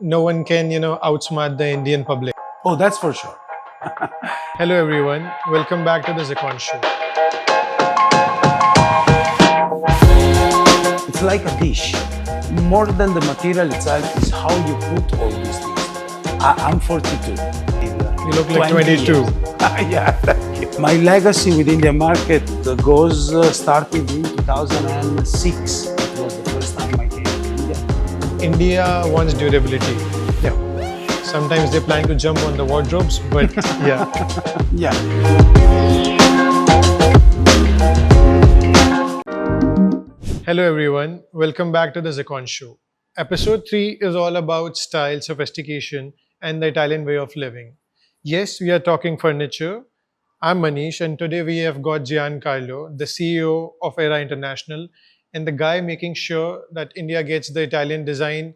no one can, outsmart the Indian public. Oh, that's for sure. Hello, everyone. Welcome back to the Zeqon Show. It's like a dish. More than the material itself is how you put all these things. I'm 42. You look like 22. Yeah, thank you. My legacy within the market goes started in 2006. It was the first time I came to India. India wants durability. Yeah. Sometimes they plan to jump on the wardrobes, but yeah. Yeah. Hello, everyone. Welcome back to the Zeqon Show. Episode 3 is all about style, sophistication, and the Italian way of living. Yes, we are talking furniture. I'm Manish, and today we have got Giancarlo, the CEO of Era International, and the guy making sure that India gets the Italian design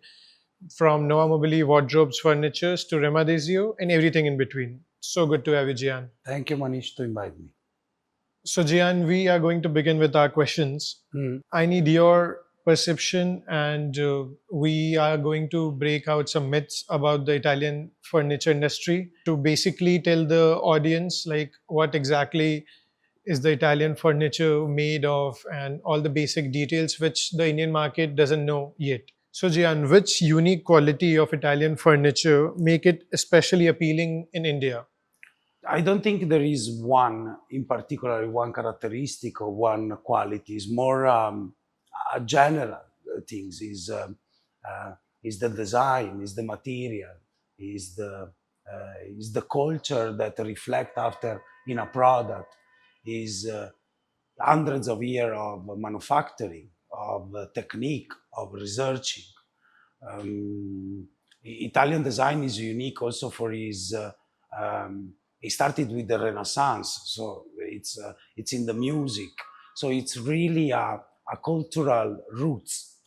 from Novamobili wardrobes, furnitures to Remadesio, and everything in between. So good to have you, Gian. Thank you, Manish, to invite me. So, Gian, we are going to begin with our questions. I need your perception, and we are going to break out some myths about the Italian furniture industry to basically tell the audience like what exactly is the Italian furniture made of and all the basic details which the Indian market doesn't know yet. So, Gian, which unique quality of Italian furniture make it especially appealing in India? I don't think there is one in particular, one characteristic or one quality. It's more a general things. Is the design, is the material, is the culture that reflect after in a product, is hundreds of years of manufacturing, of technique, of researching. Italian design is unique also for his. It started with the Renaissance, so it's in the music. So it's really a cultural roots.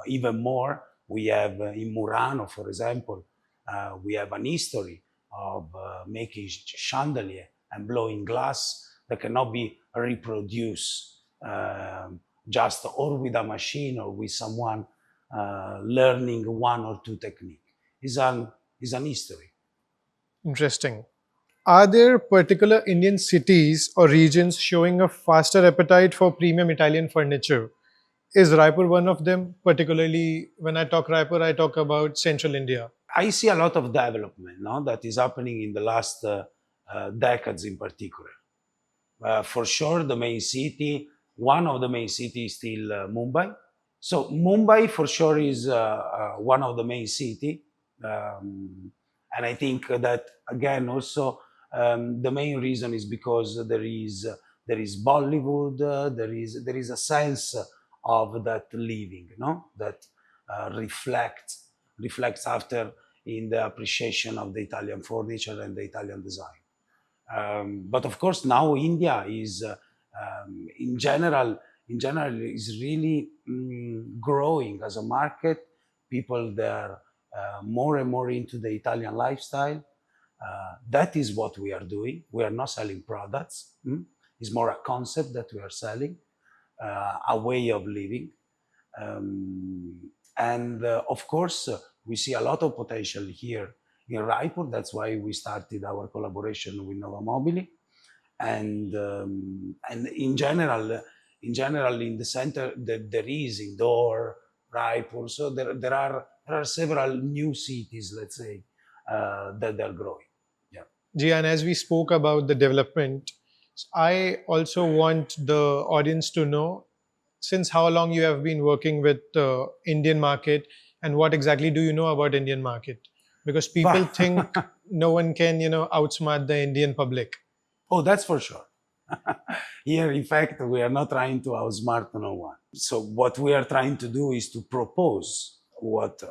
Even more, we have in Murano, for example, we have an history of making chandelier and blowing glass that cannot be reproduced just or with a machine or with someone learning one or two technique. Is an history. Interesting. Are there particular Indian cities or regions showing a faster appetite for premium Italian furniture? Is Raipur one of them? Particularly when I talk Raipur, I talk about central India. I see a lot of development that is happening in the last decades in particular. For sure, the main city, one of the main cities is still Mumbai. So Mumbai for sure is one of the main city. And I think that again also the main reason is because there is Bollywood, there is a sense of that living, that reflects after in the appreciation of the Italian furniture and the Italian design. But of course now India is in general is really growing as a market. People there more and more into the Italian lifestyle. That is what we are doing. We are not selling products. It's more a concept that we are selling, a way of living. And of course, we see a lot of potential here in Raipur. That's why we started our collaboration with Novamobili. And in general, in the center, there is indoor Raipur. So there are several new cities, let's say, that are growing. Yeah. Gian, as we spoke about the development, I also want the audience to know since how long you have been working with the Indian market and what exactly do you know about Indian market? Because people think no one can, outsmart the Indian public. Oh, that's for sure. Here, in fact, we are not trying to outsmart no one. So what we are trying to do is to propose what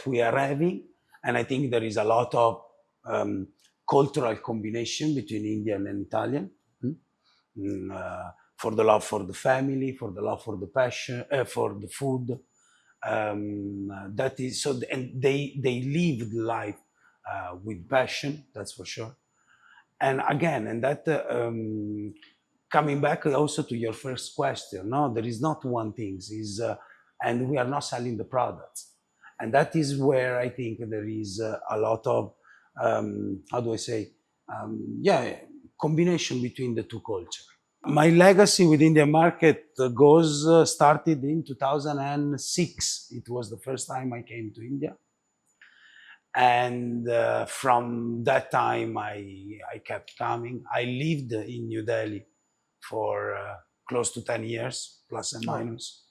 we are having, and I think there is a lot of cultural combination between Indian and Italian. For the love for the family, for the love for the passion, for the food. That is so, and they live life with passion. That's for sure. And again, and that coming back also to your first question, no, there is not one thing. And we are not selling the products. And that is where I think there is a lot of, how do I say, combination between the two cultures. My legacy within the market started in 2006. It was the first time I came to India. And from that time, I kept coming. I lived in New Delhi for close to 10 years, plus and minus.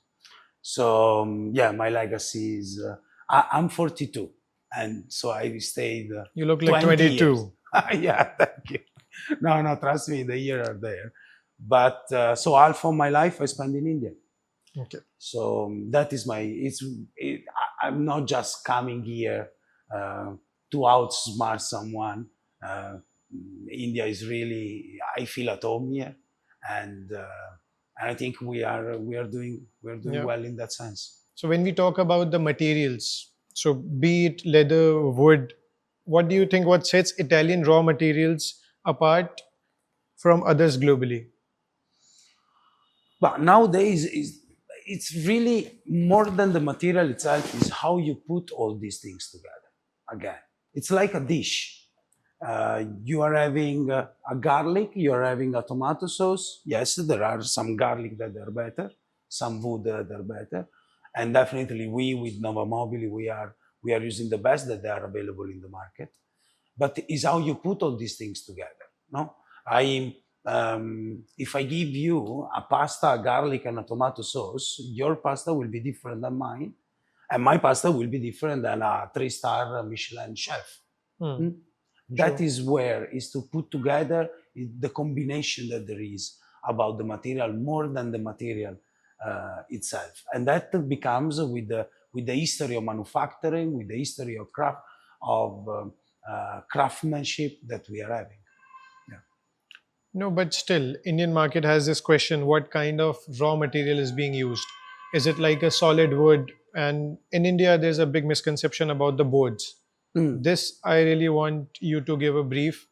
So my legacy is, I'm 42. And so I stayed You look like 20 years. 22. Yeah, thank you. No, trust me, the years are there. But so half of my life I spent in India. Okay. So that is I'm not just coming here to outsmart someone. India is really, I feel at home here, and I think we are doing Yeah. well in that sense. So when we talk about the materials, so be it leather, wood, what do you think what sets Italian raw materials apart from others globally? But nowadays, it's really more than the material itself, is how you put all these things together. Again, it's like a dish. You are having a garlic, you are having a tomato sauce. Yes, there are some garlic that are better, some wood that are better. And definitely we with Novamobili, we are using the best that they are available in the market. But it's how you put all these things together. No, if I give you a pasta, a garlic, and a tomato sauce, your pasta will be different than mine, and my pasta will be different than a 3-star Michelin chef. That is where is to put together the combination that there is about the material more than the material itself, and that becomes with the history of manufacturing, with the history of craftsmanship that we are having. No, but still, Indian market has this question: what kind of raw material is being used? Is it like a solid wood? And in India, there's a big misconception about the boards. This I really want you to give a brief.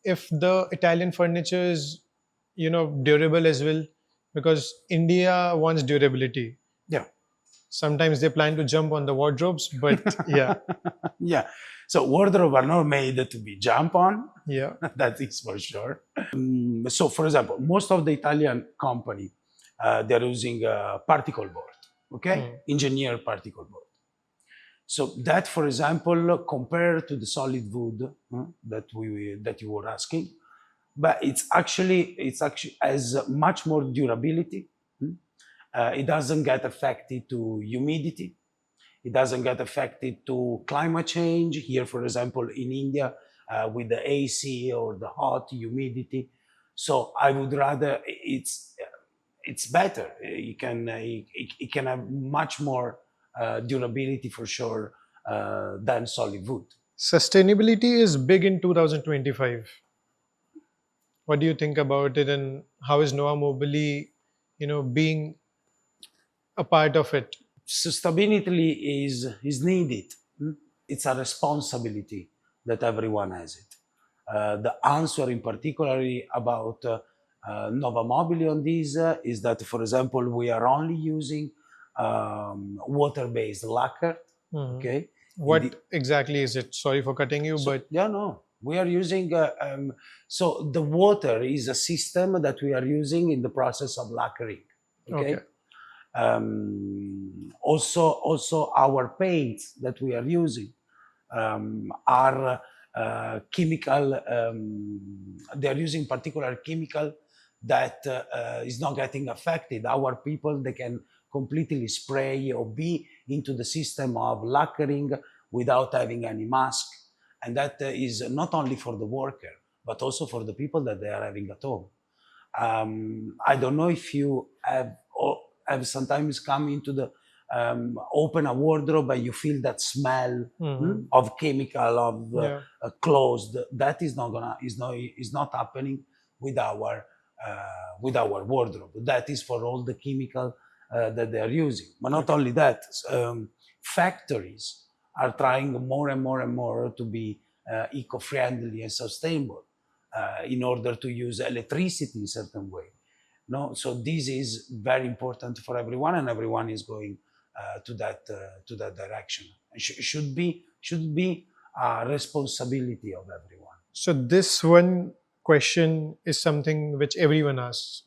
If the Italian furniture is, durable as well, because India wants durability. Yeah. Sometimes they plan to jump on the wardrobes, but yeah. Yeah. So wardrobe are not made to be jump on. Yeah. That is for sure. So for example, most of the Italian company, they're using particle board, okay? Engineered particle board. So that, for example, compared to the solid wood that you were asking, but it's actually has much more durability. It doesn't get affected to humidity. It doesn't get affected to climate change. Here, for example, in India, with the AC or the hot humidity. So I would rather it's better. It can have much more durability for sure than solid wood. Sustainability is big in 2025. What do you think about it, and how is Novamobili, being a part of it? Sustainability is needed. It's a responsibility that everyone has it. The answer in particularly about Novamobili on this is that, for example, we are only using water-based lacquer. Okay. What exactly is it? Sorry for cutting you, but we are using. So the water is a system that we are using in the process of lacquering. Okay. Also, our paints that we are using are chemical. They are using particular chemical that is not getting affected. Our people, they can completely spray or be into the system of lacquering without having any mask, and that is not only for the worker but also for the people that they are having at home. I don't know if you have sometimes come into the open a wardrobe and you feel that smell of chemical of closed. That is not happening with our wardrobe. That is for all the chemical that they are using. But not only that, factories are trying more and more and more to be eco-friendly and sustainable in order to use electricity in a certain way. No, so this is very important for everyone, and everyone is going to that direction. Should be a responsibility of everyone. So this one question is something which everyone asks,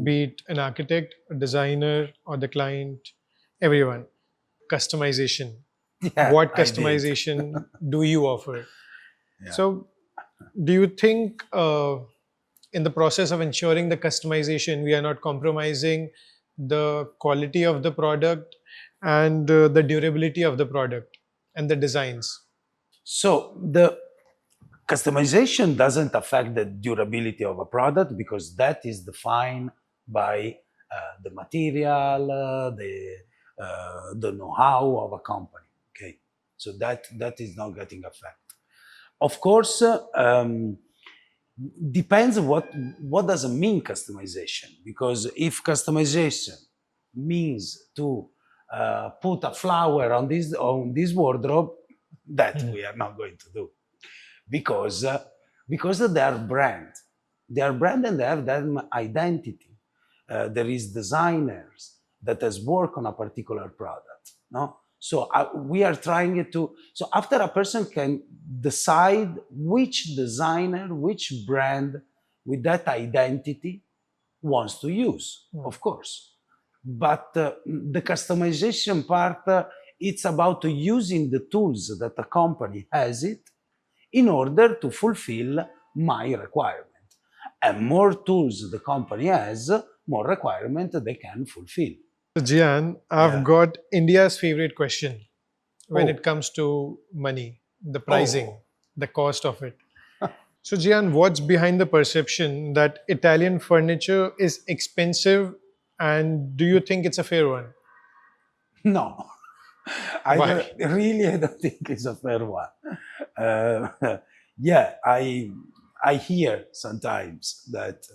be it an architect, a designer, or the client, everyone. Customization. Yeah, What I did. customization do you offer? Yeah. So, do you think in the process of ensuring the customization, we are not compromising the quality of the product and the durability of the product and the designs? So the customization doesn't affect the durability of a product because that is defined by the material, the know-how of a company. Okay, so that is not getting affected. Of course, depends what does it mean customization, because if customization means to put a flower on this wardrobe, that we are not going to do, because they are brand and they have that identity. There is designers that has worked on a particular product, no? So we are trying to. So after a person can decide which designer, which brand with that identity wants to use, of course. But the customization part, it's about using the tools that the company has it in order to fulfill my requirement. And more tools the company has, more requirement they can fulfill. So, Gian, I've Yeah. got India's favorite question when Oh. it comes to money, the Oh. pricing, the cost of it. So, Gian, what's behind the perception that Italian furniture is expensive, and do you think it's a fair one? No, Why? I don't think it's a fair one. Yeah, I hear sometimes that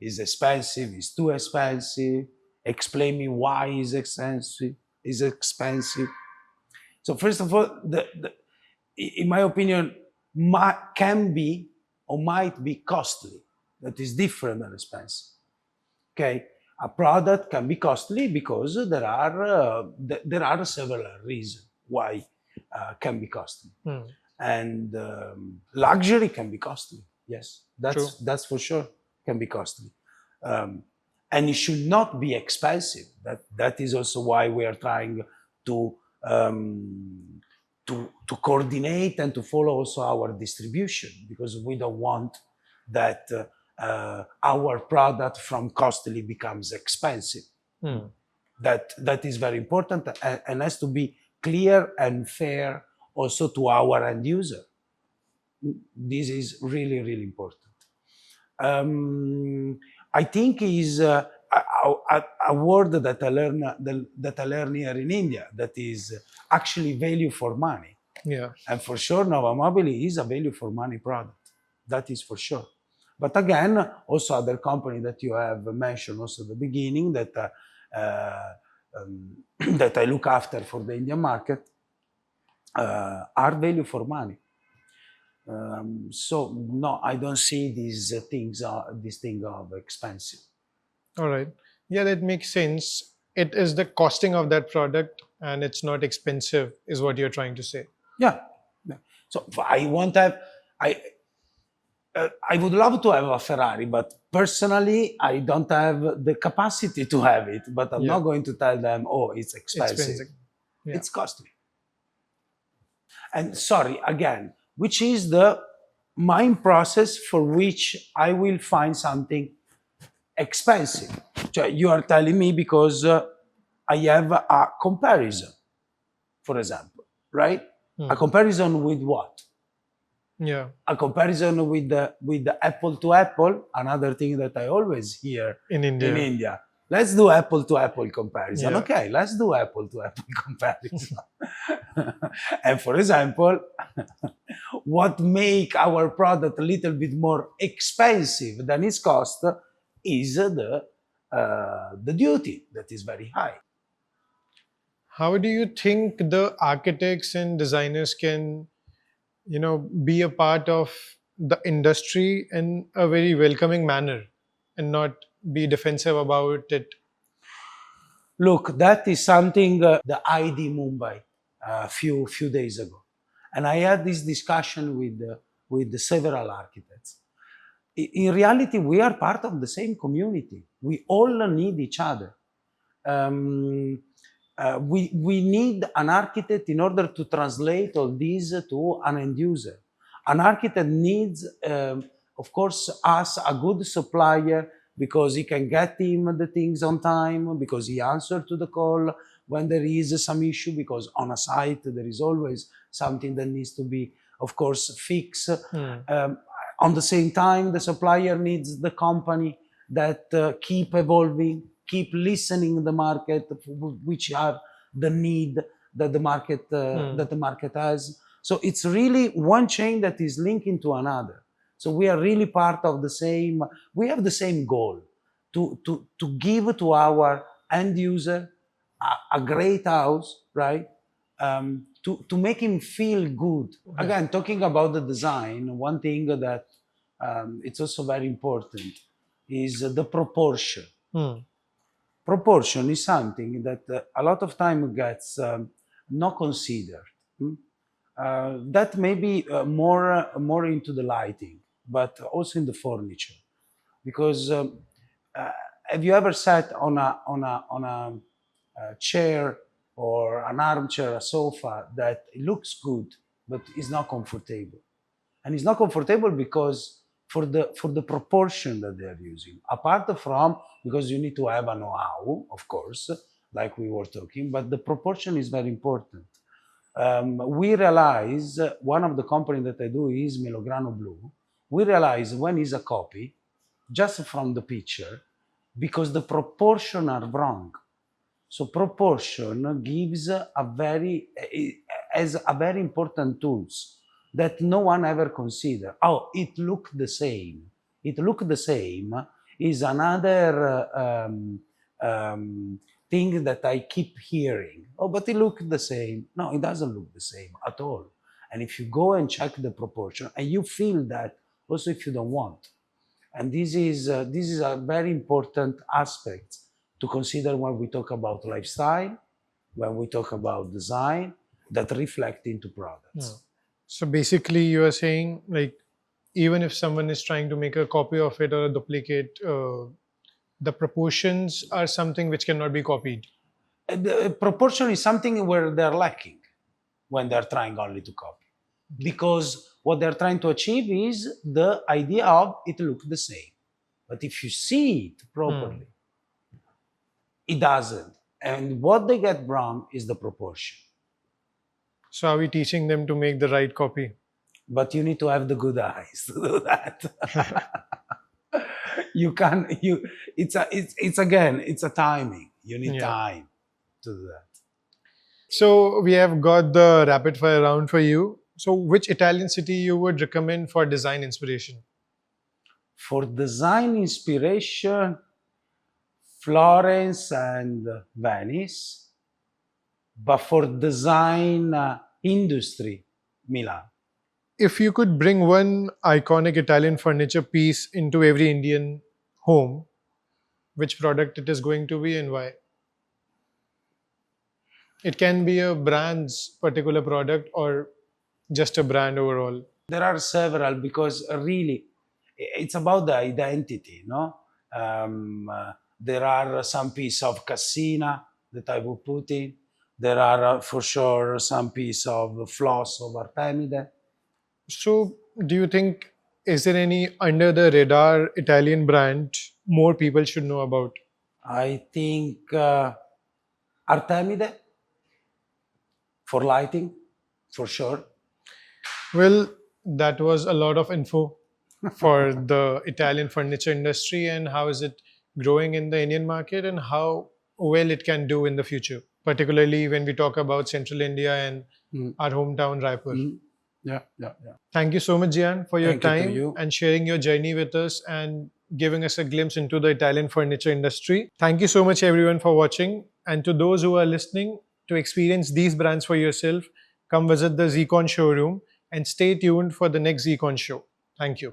it's expensive, it's too expensive. Explain me why it's expensive. Is expensive. So first of all, in my opinion, can be or might be costly. That is different than expensive. Okay, a product can be costly because there are several reasons why can be costly, and luxury can be costly. Yes, True. that's for sure, can be costly, and it should not be expensive. That is also why we are trying to to coordinate and to follow also our distribution, because we don't want that our product from costly becomes expensive. That is very important and has to be clear and fair also to our end user. This is really, really important. I think is a word that I learned here in India, that is actually value for money. Yeah. And for sure, Novamobili is a value for money product. That is for sure. But again, also other company that you have mentioned also at the beginning that that I look after for the Indian market are value for money. So no, I don't see these things of expensive. All right. Yeah, that makes sense. It is the costing of that product and it's not expensive, is what you're trying to say. Yeah. So I want to have, I would love to have a Ferrari, but personally, I don't have the capacity to have it. But I'm not going to tell them, oh, it's expensive. Yeah. It's costly. And sorry, again, which is the mind process for which I will find something expensive. So you are telling me because I have a comparison, for example, right? A comparison with what? Yeah. A comparison with the apple to apple, another thing that I always hear in India. Let's do apple to apple comparison. Yeah. Okay, let's do apple to apple comparison. And for example, what make our product a little bit more expensive than its cost is the duty that is very high. How do you think the architects and designers can, be a part of the industry in a very welcoming manner and not be defensive about it? Look, that is something the ID Mumbai a few days ago, and I had this discussion with several architects. In reality, we are part of the same community. We all need each other. We need an architect in order to translate all these to an end user. An architect needs, of course, us, a good supplier, because he can get him the things on time, because he answers to the call when there is some issue, because on a site there is always something that needs to be, of course, fixed. On the same time, the supplier needs the company that keep evolving, keep listening the market, which are the need that the market has. So it's really one chain that is linking to another. So we are really part of the same. We have the same goal to give to our end user a great house, right? To make him feel good. Okay. Again, talking about the design, one thing that it's also very important is the proportion. Proportion is something that a lot of time gets not considered. That may be more into the lighting, but also in the furniture, because have you ever sat on a chair or an armchair, a sofa that looks good but is not comfortable? And it's not comfortable because for the proportion that they are using. Apart from, because you need to have a know-how, of course, like we were talking, but the proportion is very important. We realize, one of the companies that I do is Melograno Blue. We realize when is a copy, just from the picture, because the proportion are wrong. So proportion gives as a very important tools that no one ever considered. Oh, it looked the same. It looked the same is another thing that I keep hearing. Oh, but it looked the same. No, it doesn't look the same at all. And if you go and check the proportion, and you feel that also if you don't want. And this is a very important aspect to consider when we talk about lifestyle, when we talk about design, that reflect into products. So basically, you are saying, like, even if someone is trying to make a copy of it or a duplicate, the proportions are something which cannot be copied. The proportion is something where they're lacking when they're trying only to copy. Because what they're trying to achieve is the idea of it looks the same. But if you see it properly, it doesn't. And what they get wrong is the proportion. So are we teaching them to make the right copy? But you need to have the good eyes to do that. It's a timing. You need time to do that. So we have got the rapid fire round for you. So which Italian city you would recommend for design inspiration? For design inspiration, Florence and Venice. But for design industry, Milan. If you could bring one iconic Italian furniture piece into every Indian home, which product it is going to be and why? It can be a brand's particular product or just a brand overall. There are several, because really it's about the identity, no? There are some piece of Cassina that I would put in. There are for sure some piece of floss of Artemide. So do you think, is there any under the radar Italian brand more people should know about? I think Artemide for lighting, for sure. Well, that was a lot of info for the Italian furniture industry and how is it growing in the Indian market and how well it can do in the future, particularly when we talk about Central India and our hometown Raipur. Yeah. Thank you so much, Gian, for your Thank you to time you. and sharing your journey with us and giving us a glimpse into the Italian furniture industry. Thank you so much, everyone, for watching. And to those who are listening, to experience these brands for yourself, come visit the Zeqon showroom and stay tuned for the next Zeqon show. Thank you.